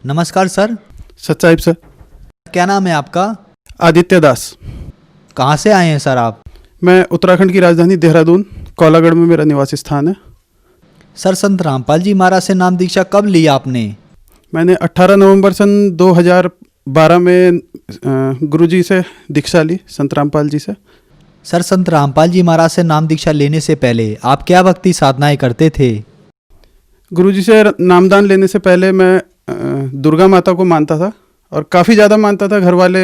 नमस्कार सर। सच सर। क्या नाम है आपका? आदित्य दास। कहाँ से आए हैं सर आप? मैं उत्तराखंड की राजधानी देहरादून कौलागढ़ में मेरा निवास स्थान है। सर, संत रामपाल जी महाराज से नाम दीक्षा कब ली आपने? मैंने 18 नवंबर सन 2012 में गुरुजी से दीक्षा ली, संत रामपाल जी से। सर, संत रामपाल जी महाराज से नाम दीक्षा लेने से पहले आप क्या भक्ति साधनाएं करते थे? गुरुजी से नामदान लेने से पहले मैं दुर्गा माता को मानता था और काफ़ी ज़्यादा मानता था। घर वाले,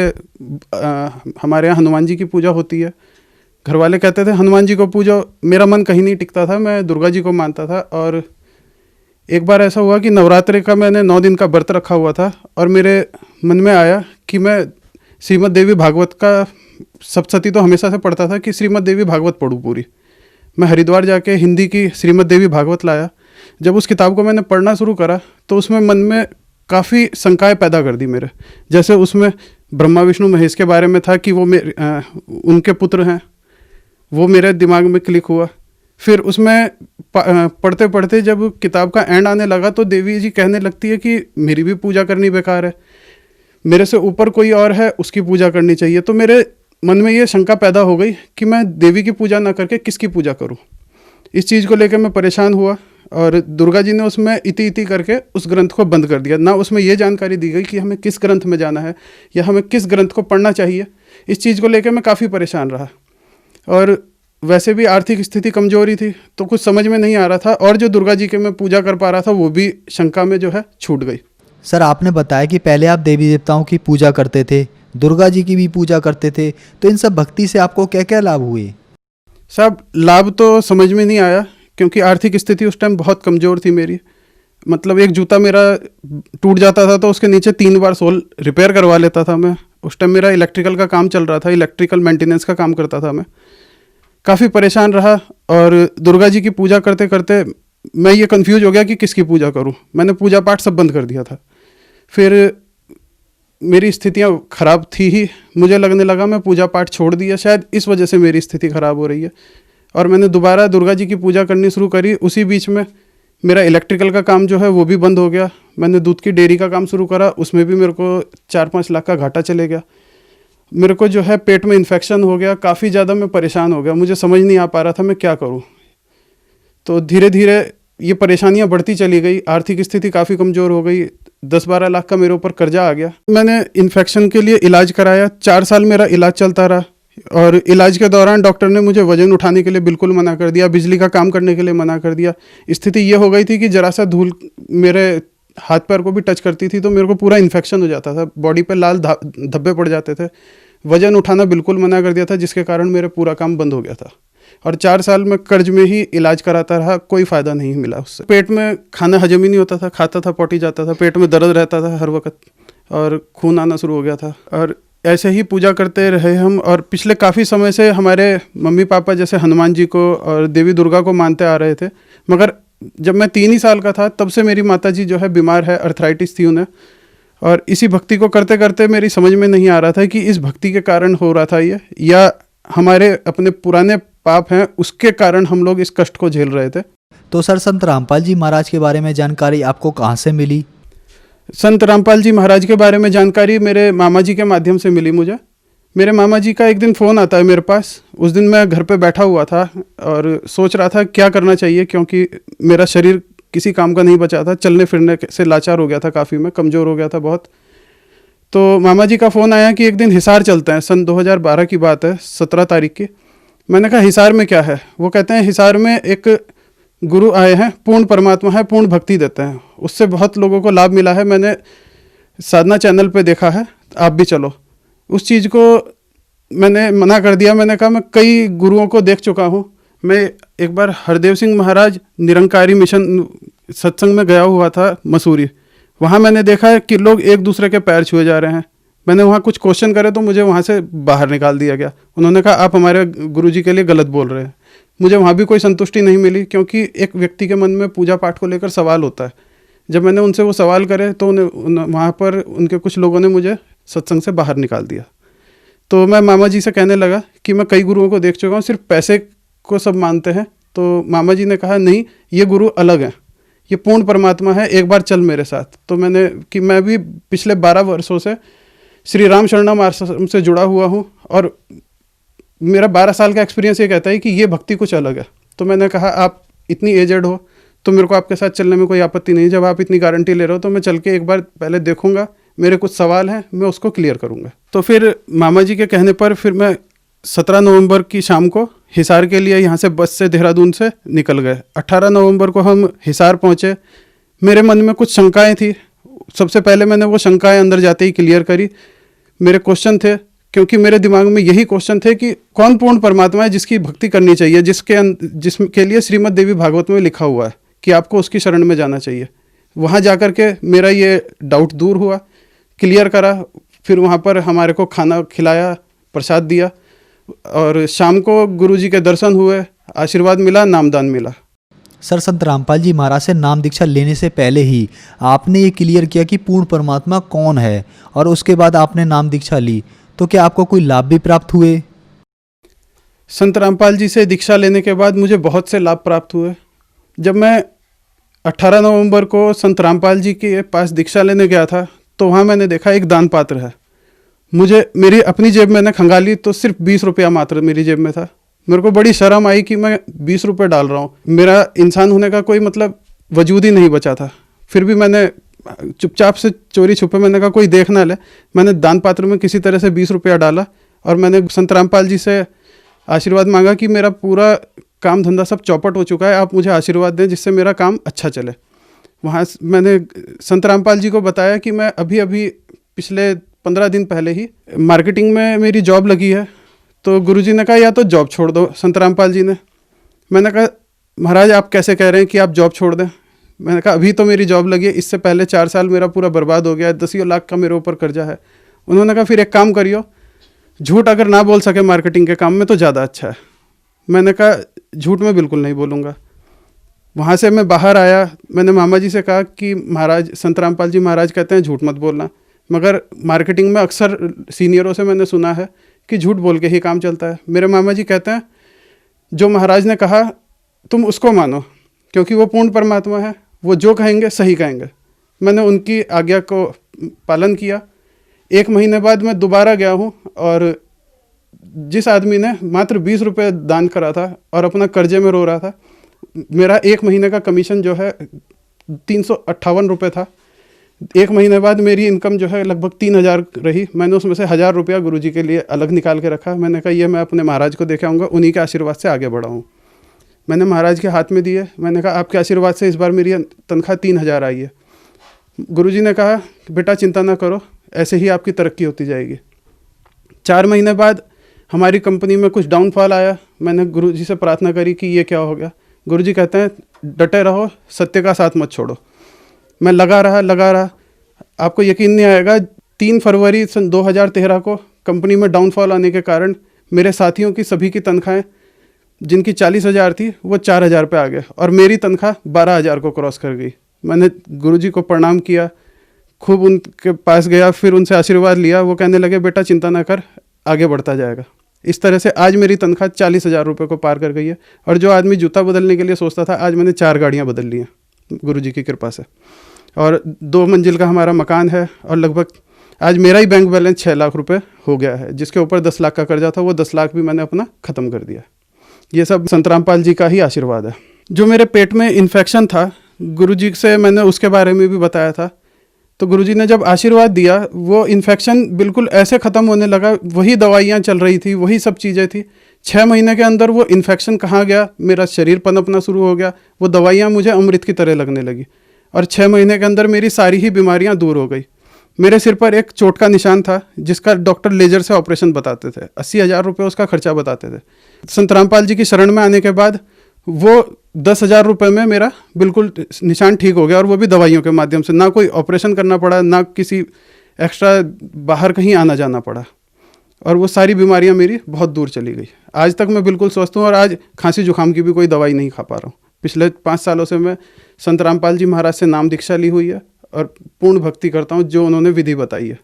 हमारे यहाँ हनुमान जी की पूजा होती है, घर वाले कहते थे हनुमान जी को पूजो। मेरा मन कहीं नहीं टिकता था, मैं दुर्गा जी को मानता था। और एक बार ऐसा हुआ कि नवरात्रि का मैंने 9 दिन का व्रत रखा हुआ था और मेरे मन में आया कि मैं श्रीमद् देवी भागवत का सप्तशती तो हमेशा से पढ़ता था कि श्रीमद् देवी भागवत पढ़ूँ पूरी। मैं हरिद्वार जाके हिंदी की श्रीमद् देवी भागवत लाया। जब उस किताब को मैंने पढ़ना शुरू करा तो उसमें मन में काफ़ी शंकाएं पैदा कर दी मेरे। जैसे उसमें ब्रह्मा विष्णु महेश के बारे में था कि वो उनके पुत्र हैं, वो मेरे दिमाग में क्लिक हुआ। फिर उसमें पढ़ते पढ़ते जब किताब का एंड आने लगा तो देवी जी कहने लगती है कि मेरी भी पूजा करनी बेकार है, मेरे से ऊपर कोई और है, उसकी पूजा करनी चाहिए। तो मेरे मन में ये शंका पैदा हो गई कि मैं देवी की पूजा ना करके किसकी पूजा करूं। इस चीज़ को लेकर मैं परेशान हुआ और दुर्गा जी ने उसमें इति इति करके उस ग्रंथ को बंद कर दिया। ना उसमें ये जानकारी दी गई कि हमें किस ग्रंथ में जाना है या हमें किस ग्रंथ को पढ़ना चाहिए। इस चीज़ को लेकर मैं काफ़ी परेशान रहा और वैसे भी आर्थिक स्थिति कमजोरी थी तो कुछ समझ में नहीं आ रहा था, और जो दुर्गा जी के मैं पूजा कर पा रहा था वो भी शंका में जो है छूट गई। सर, आपने बताया कि पहले आप देवी देवताओं की पूजा करते थे, दुर्गा जी की भी पूजा करते थे, तो इन सब भक्ति से आपको क्या क्या लाभ हुए? साहब, लाभ तो समझ में नहीं आया क्योंकि आर्थिक स्थिति उस टाइम बहुत कमज़ोर थी मेरी। मतलब एक जूता मेरा टूट जाता था तो उसके नीचे 3 बार सोल रिपेयर करवा लेता था मैं। उस टाइम मेरा इलेक्ट्रिकल का काम चल रहा था, इलेक्ट्रिकल मेंटेनेंस का काम करता था मैं। काफ़ी परेशान रहा और दुर्गा जी की पूजा करते करते मैं ये कंफ्यूज हो गया कि किसकी पूजा करूं। मैंने पूजा पाठ सब बंद कर दिया था। फिर मेरी स्थितियां ख़राब थी ही, मुझे लगने लगा मैं पूजा पाठ छोड़ दिया, शायद इस वजह से मेरी स्थिति ख़राब हो रही है। और मैंने दोबारा दुर्गा जी की पूजा करनी शुरू करी। उसी बीच में मेरा इलेक्ट्रिकल का काम जो है वो भी बंद हो गया। मैंने दूध की डेयरी का काम शुरू करा, उसमें भी मेरे को 4-5 लाख का घाटा चले गया। मेरे को जो है पेट में इन्फेक्शन हो गया, काफ़ी ज़्यादा मैं परेशान हो गया। मुझे समझ नहीं आ पा रहा था मैं क्या करूं। तो धीरे धीरे ये परेशानियां बढ़ती चली गई, आर्थिक स्थिति काफ़ी कमज़ोर हो गई। 10-12 लाख का मेरे ऊपर कर्जा आ गया। मैंने इन्फेक्शन के लिए इलाज कराया, 4 साल मेरा इलाज चलता रहा और इलाज के दौरान डॉक्टर ने मुझे वज़न उठाने के लिए बिल्कुल मना कर दिया, बिजली का काम करने के लिए मना कर दिया। स्थिति ये हो गई थी कि ज़रा सा धूल मेरे हाथ पैर को भी टच करती थी तो मेरे को पूरा इन्फेक्शन हो जाता था, बॉडी पे लाल धब्बे पड़ जाते थे। वज़न उठाना बिल्कुल मना कर दिया था जिसके कारण मेरा पूरा काम बंद हो गया था और 4 साल में कर्ज में ही इलाज कराता रहा, कोई फ़ायदा नहीं मिला उससे। पेट में खाना हजम ही नहीं होता था, खाता था पॉटी जाता था, पेट में दर्द रहता था हर वक्त और खून आना शुरू हो गया था। और ऐसे ही पूजा करते रहे हम और पिछले काफ़ी समय से हमारे मम्मी पापा जैसे हनुमान जी को और देवी दुर्गा को मानते आ रहे थे। मगर जब मैं 3 ही साल का था तब से मेरी माता जी जो है बीमार है, अर्थराइटिस थी उन्हें, और इसी भक्ति को करते करते मेरी समझ में नहीं आ रहा था कि इस भक्ति के कारण हो रहा था ये या हमारे अपने पुराने पाप हैं उसके कारण हम लोग इस कष्ट को झेल रहे थे। तो सर, संत रामपाल जी महाराज के बारे में जानकारी आपको कहाँ से मिली? संत रामपाल जी महाराज के बारे में जानकारी मेरे मामा जी के माध्यम से मिली मुझे। मेरे मामा जी का एक दिन फ़ोन आता है मेरे पास। उस दिन मैं घर पे बैठा हुआ था और सोच रहा था क्या करना चाहिए क्योंकि मेरा शरीर किसी काम का नहीं बचा था, चलने फिरने से लाचार हो गया था, काफ़ी मैं कमज़ोर हो गया था बहुत। तो मामा जी का फ़ोन आया कि एक दिन हिसार चलते हैं, सन 2012 की बात है, 17 तारीख की। मैंने कहा हिसार में क्या है? वो कहते हैं हिसार में एक गुरु आए हैं, पूर्ण परमात्मा है, पूर्ण भक्ति देते हैं, उससे बहुत लोगों को लाभ मिला है, मैंने साधना चैनल पे देखा है, आप भी चलो। उस चीज़ को मैंने मना कर दिया। मैंने कहा मैं कई गुरुओं को देख चुका हूँ। मैं एक बार हरदेव सिंह महाराज निरंकारी मिशन सत्संग में गया हुआ था मसूरी, वहाँ मैंने देखा है कि लोग एक दूसरे के पैर छुए जा रहे हैं। मैंने वहाँ कुछ क्वेश्चन करे तो मुझे वहाँ से बाहर निकाल दिया गया। उन्होंने कहा आप हमारे गुरुजी के लिए गलत बोल रहे हैं। मुझे वहाँ भी कोई संतुष्टि नहीं मिली क्योंकि एक व्यक्ति के मन में पूजा पाठ को लेकर सवाल होता है। जब मैंने उनसे वो सवाल करे तो वहाँ पर उनके कुछ लोगों ने मुझे सत्संग से बाहर निकाल दिया। तो मैं मामा जी से कहने लगा कि मैं कई गुरुओं को देख चुका हूँ, सिर्फ पैसे को सब मानते हैं। तो मामा जी ने कहा नहीं, ये गुरु अलग हैं, ये पूर्ण परमात्मा है, एक बार चल मेरे साथ। तो मैं भी पिछले 12 वर्षों से श्री राम शरणम आश्रम से जुड़ा हुआ हूँ, और मेरा 12 साल का एक्सपीरियंस ये कहता है कि ये भक्ति कुछ अलग है। तो मैंने कहा आप इतनी एजेड हो तो मेरे को आपके साथ चलने में कोई आपत्ति नहीं, जब आप इतनी गारंटी ले रहे हो तो मैं चल के एक बार पहले देखूंगा, मेरे कुछ सवाल हैं मैं उसको क्लियर करूंगा। तो फिर मामा जी के कहने पर फिर मैं 17 नवंबर की शाम को हिसार के लिए यहाँ से बस से देहरादून से निकल गए। 18 नवंबर को हम हिसार पहुँचे। मेरे मन में कुछ शंकाएं थी, सबसे पहले मैंने वो शंकाएं अंदर जाते ही क्लियर करी। मेरे क्वेश्चन थे, क्योंकि मेरे दिमाग में यही क्वेश्चन थे कि कौन पूर्ण परमात्मा है जिसकी भक्ति करनी चाहिए, जिसके लिए श्रीमद् देवी भागवत में लिखा हुआ है कि आपको उसकी शरण में जाना चाहिए। वहाँ जाकर के मेरा ये डाउट दूर हुआ, क्लियर करा। फिर वहाँ पर हमारे को खाना खिलाया, प्रसाद दिया, और शाम को गुरुजी के दर्शन हुए, आशीर्वाद मिला, नामदान मिला। सर, संत रामपाल जी महाराज से नाम दीक्षा लेने से पहले ही आपने ये क्लियर किया कि पूर्ण परमात्मा कौन है, और उसके बाद आपने नाम दीक्षा ली, तो क्या आपको कोई लाभ भी प्राप्त हुए? संत रामपाल जी से दीक्षा लेने के बाद मुझे बहुत से लाभ प्राप्त हुए। जब मैं 18 नवंबर को संत रामपाल जी के पास दीक्षा लेने गया था तो वहाँ मैंने देखा एक दान पात्र है। मेरी अपनी जेब मैंने खंगाली तो सिर्फ 20 रुपया मात्र मेरी जेब में था। मेरे को बड़ी शर्म आई कि मैं 20 रुपये डाल रहा हूँ, मेरा इंसान होने का कोई मतलब वजूद ही नहीं बचा था। फिर भी मैंने चुपचाप से चोरी छुपे, मैंने कहा कोई देख ना ले, मैंने दान पात्र में किसी तरह से 20 रुपया डाला, और मैंने संत रामपाल जी से आशीर्वाद मांगा कि मेरा पूरा काम धंधा सब चौपट हो चुका है, आप मुझे आशीर्वाद दें जिससे मेरा काम अच्छा चले। वहाँ मैंने संत रामपाल जी को बताया कि मैं अभी अभी पिछले 15 दिन पहले ही मार्केटिंग में मेरी जॉब लगी है। तो गुरुजी ने कहा या तो जॉब छोड़ दो, संत रामपाल जी ने। मैंने कहा महाराज आप कैसे कह रहे हैं कि आप जॉब छोड़ दें? मैंने कहा अभी तो मेरी जॉब लगी है, इससे पहले 4 साल मेरा पूरा बर्बाद हो गया है, 10 लाख का मेरे ऊपर कर्जा है। उन्होंने कहा फिर एक काम करियो, झूठ अगर ना बोल सके मार्केटिंग के काम में तो ज़्यादा अच्छा है। मैंने कहा झूठ मैं बिल्कुल नहीं बोलूँगा। वहाँ से मैं बाहर आया, मैंने मामा जी से कहा कि महाराज, संत रामपाल जी महाराज कहते हैं झूठ मत बोलना, मगर मार्केटिंग में अक्सर सीनियरों से मैंने सुना है कि झूठ बोल के ही काम चलता है। मेरे मामा जी कहते हैं जो महाराज ने कहा तुम उसको मानो, क्योंकि वो पूर्ण परमात्मा है, वो जो कहेंगे सही कहेंगे। मैंने उनकी आज्ञा को पालन किया। 1 महीने बाद मैं दोबारा गया हूँ, और जिस आदमी ने मात्र 20 रुपये दान करा था और अपना कर्जे में रो रहा था, मेरा 1 महीने का कमीशन जो है 358 रुपये था। 1 महीने बाद मेरी इनकम जो है लगभग 3000 रही। मैंने उसमें से 1000 रुपया गुरुजी के लिए अलग निकाल के रखा। मैंने कहा ये मैं अपने महाराज को देके आऊँगा, उन्हीं के आशीर्वाद से आगे बढ़ा हूँ। मैंने महाराज के हाथ में दिए। मैंने कहा आपके आशीर्वाद से इस बार मेरी तनख्वाह 3000 आई है। गुरुजी ने कहा बेटा चिंता ना करो, ऐसे ही आपकी तरक्की होती जाएगी। 4 महीने बाद हमारी कंपनी में कुछ डाउनफॉल आया। मैंने गुरुजी से प्रार्थना करी कि ये क्या हो गया। गुरुजी कहते हैं डटे रहो, सत्य का साथ मत छोड़ो। मैं लगा रहा। आपको यकीन नहीं आएगा, 3 फरवरी सन 2013 को कंपनी में डाउनफॉल आने के कारण मेरे साथियों की सभी की तनख्वाहें जिनकी 40,000 थी वो 4,000 पे आ गए, और मेरी तनख्वाह 12,000 को क्रॉस कर गई। मैंने गुरुजी को प्रणाम किया, खूब उनके पास गया, फिर उनसे आशीर्वाद लिया। वो कहने लगे बेटा चिंता ना कर, आगे बढ़ता जाएगा। इस तरह से आज मेरी तनख्वाह 40,000 रुपये को पार कर गई है। और जो आदमी जूता बदलने के लिए सोचता था, आज मैंने 4 गाड़ियाँ बदल ली हैं गुरुजी की कृपा से। और 2 मंजिल का हमारा मकान है, और लगभग आज मेरा ही बैंक बैलेंस 6 लाख रुपए हो गया है। जिसके ऊपर 10 लाख का कर्जा था, वो 10 लाख भी मैंने अपना ख़त्म कर दिया। ये सब संत रामपाल जी का ही आशीर्वाद है। जो मेरे पेट में इन्फेक्शन था, गुरुजी से मैंने उसके बारे में भी बताया था। तो गुरुजी ने जब आशीर्वाद दिया, वो इन्फेक्शन बिल्कुल ऐसे ख़त्म होने लगा। वही दवाइयाँ चल रही थी, वही सब चीज़ें थी। 6 महीने के अंदर वो इन्फेक्शन कहाँ गया, मेरा शरीर पनपना शुरू हो गया। वो दवाइयाँ मुझे अमृत की तरह लगने लगी, और 6 महीने के अंदर मेरी सारी ही बीमारियाँ दूर हो गई। मेरे सिर पर एक चोट का निशान था, जिसका डॉक्टर लेजर से ऑपरेशन बताते थे। 80,000 रुपये उसका खर्चा बताते थे। संत रामपाल जी की शरण में आने के बाद वो 10,000 रुपये में मेरा बिल्कुल निशान ठीक हो गया, और वो भी दवाइयों के माध्यम से। ना कोई ऑपरेशन करना पड़ा, ना किसी एक्स्ट्रा बाहर कहीं आना जाना पड़ा, और वो सारी बीमारियां मेरी बहुत दूर चली गई। आज तक मैं बिल्कुल स्वस्थ हूँ, और आज खांसी जुकाम की भी कोई दवाई नहीं खा पा रहा हूँ। पिछले 5 सालों से मैं संत रामपाल जी महाराज से नाम दीक्षा ली हुई है, और पूर्ण भक्ति करता हूँ जो उन्होंने विधि बताई है।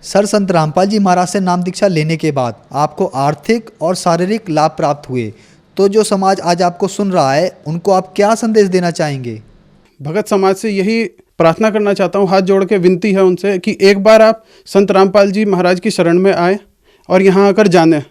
सर, संत रामपाल जी महाराज से नाम दीक्षा लेने के बाद आपको आर्थिक और शारीरिक लाभ प्राप्त हुए, तो जो समाज आज आपको सुन रहा है उनको आप क्या संदेश देना चाहेंगे? भगत समाज से यही प्रार्थना करना चाहता हूँ, हाथ जोड़ के विनती है उनसे कि एक बार आप संत रामपाल जी महाराज की शरण में आए और यहाँ आकर जाने।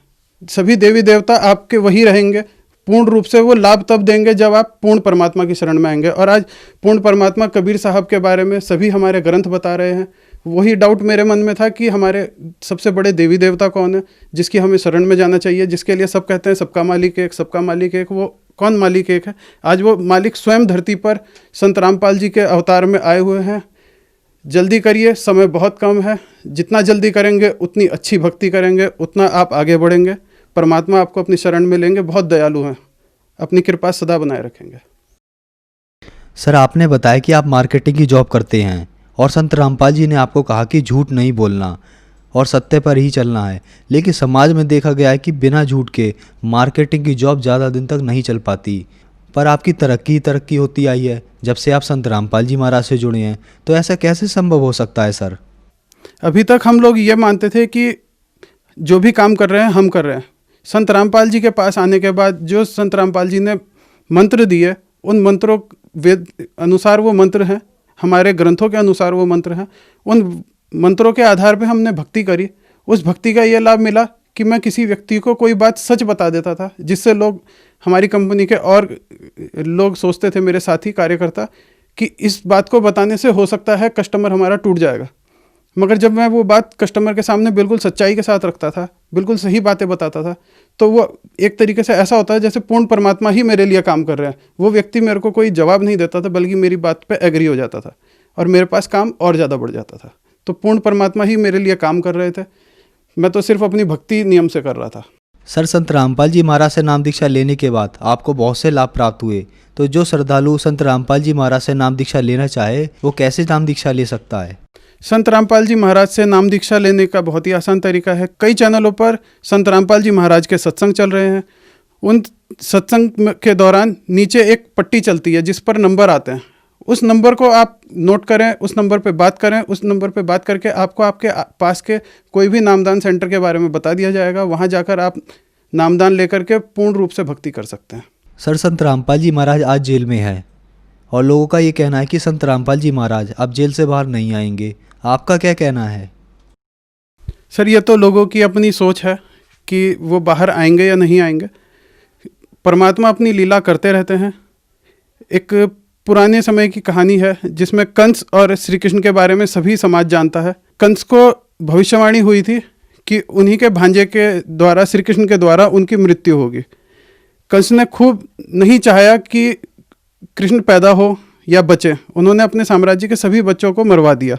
सभी देवी देवता आपके वही रहेंगे, पूर्ण रूप से वो लाभ तब देंगे जब आप पूर्ण परमात्मा की शरण में आएंगे। और आज पूर्ण परमात्मा कबीर साहब के बारे में सभी हमारे ग्रंथ बता रहे हैं। वही डाउट मेरे मन में था कि हमारे सबसे बड़े देवी देवता कौन है जिसकी हमें शरण में जाना चाहिए, जिसके लिए सब कहते हैं सबका मालिक एक, सबका मालिक एक। वो कौन मालिक एक है? आज वो मालिक स्वयं धरती पर संत रामपाल जी के अवतार में आए हुए हैं। जल्दी करिए, समय बहुत कम है। जितना जल्दी करेंगे उतनी अच्छी भक्ति करेंगे, उतना आप आगे बढ़ेंगे। परमात्मा आपको अपनी शरण में लेंगे। बहुत दयालु हैं, अपनी कृपा सदा बनाए रखेंगे। सर, आपने बताया कि आप मार्केटिंग की जॉब करते हैं और संत रामपाल जी ने आपको कहा कि झूठ नहीं बोलना और सत्य पर ही चलना है, लेकिन समाज में देखा गया है कि बिना झूठ के मार्केटिंग की जॉब ज़्यादा दिन तक नहीं चल पाती। पर आपकी तरक्की होती आई है जब से आप संत रामपाल जी महाराज से जुड़े हैं, तो ऐसा कैसे संभव हो सकता है सर? अभी तक हम लोग ये मानते थे कि जो भी काम कर रहे हैं हम कर रहे हैं। संत रामपाल जी के पास आने के बाद जो संत रामपाल जी ने मंत्र दिए, उन मंत्रों वेद अनुसार वो मंत्र हैं, हमारे ग्रंथों के अनुसार वो मंत्र हैं। उन मंत्रों के आधार पे हमने भक्ति करी। उस भक्ति का ये लाभ मिला कि मैं किसी व्यक्ति को कोई बात सच बता देता था, जिससे लोग, हमारी कंपनी के और लोग सोचते थे, मेरे साथी कार्यकर्ता, कि इस बात को बताने से हो सकता है कस्टमर हमारा टूट जाएगा। मगर जब मैं वो बात कस्टमर के सामने बिल्कुल सच्चाई के साथ रखता था, बिल्कुल सही बातें बताता था, तो वो एक तरीके से ऐसा होता है जैसे पूर्ण परमात्मा ही मेरे लिए काम कर रहे हैं। वो व्यक्ति मेरे को कोई जवाब नहीं देता था, बल्कि मेरी बात पे एग्री हो जाता था और मेरे पास काम और ज़्यादा बढ़ जाता था। तो पूर्ण परमात्मा ही मेरे लिए काम कर रहे थे, मैं तो सिर्फ अपनी भक्ति नियम से कर रहा था। सर, संत रामपाल जी महाराज से नाम दीक्षा लेने के बाद आपको बहुत से लाभ प्राप्त हुए, तो जो श्रद्धालु संत रामपाल जी महाराज से नाम दीक्षा लेना चाहे वो कैसे नाम दीक्षा ले सकता है? संत रामपाल जी महाराज से नाम दीक्षा लेने का बहुत ही आसान तरीका है। कई चैनलों पर संत रामपाल जी महाराज के सत्संग चल रहे हैं। उन सत्संग के दौरान नीचे एक पट्टी चलती है जिस पर नंबर आते हैं। उस नंबर को आप नोट करें, उस नंबर पे बात करें। उस नंबर पे बात करके आपको आपके पास के कोई भी नामदान सेंटर के बारे में बता दिया जाएगा। वहाँ जाकर आप नामदान लेकर के पूर्ण रूप से भक्ति कर सकते हैं। सर, संत रामपाल जी महाराज आज जेल में है और लोगों का ये कहना है कि संत रामपाल जी महाराज अब जेल से बाहर नहीं आएंगे, आपका क्या कहना है? सर, ये तो लोगों की अपनी सोच है कि वो बाहर आएंगे या नहीं आएंगे। परमात्मा अपनी लीला करते रहते हैं। एक पुराने समय की कहानी है जिसमें कंस और श्री कृष्ण के बारे में सभी समाज जानता है। कंस को भविष्यवाणी हुई थी कि उन्हीं के भांजे के द्वारा, श्री कृष्ण के द्वारा उनकी मृत्यु होगी। कंस ने खूब नहीं चाहा कि कृष्ण पैदा हो या बचे। उन्होंने अपने साम्राज्य के सभी बच्चों को मरवा दिया।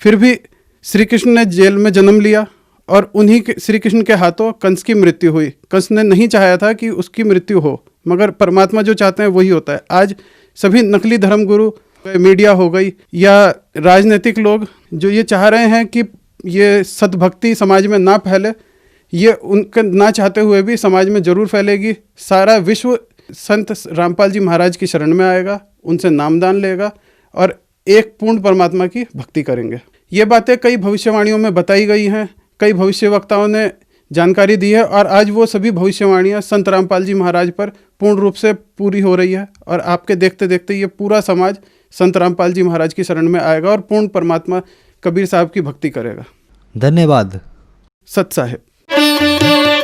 फिर भी श्री कृष्ण ने जेल में जन्म लिया और उन्हीं के, श्री कृष्ण के हाथों कंस की मृत्यु हुई। कंस ने नहीं चाहा था कि उसकी मृत्यु हो, मगर परमात्मा जो चाहते हैं वही होता है। आज सभी नकली धर्मगुरु, मीडिया हो गई या राजनीतिक लोग जो ये चाह रहे हैं कि ये सद्भक्ति समाज में ना फैले, ये उनके ना चाहते हुए भी समाज में ज़रूर फैलेगी। सारा विश्व संत रामपाल जी महाराज की शरण में आएगा, उनसे नामदान लेगा और एक पूर्ण परमात्मा की भक्ति करेंगे। ये बातें कई भविष्यवाणियों में बताई गई हैं, कई भविष्यवक्ताओं ने जानकारी दी है और आज वो सभी भविष्यवाणियाँ संत रामपाल जी महाराज पर पूर्ण रूप से पूरी हो रही है। और आपके देखते देखते ये पूरा समाज संत रामपाल जी महाराज की शरण में आएगा और पूर्ण परमात्मा कबीर साहब की भक्ति करेगा। धन्यवाद। सत साहिब।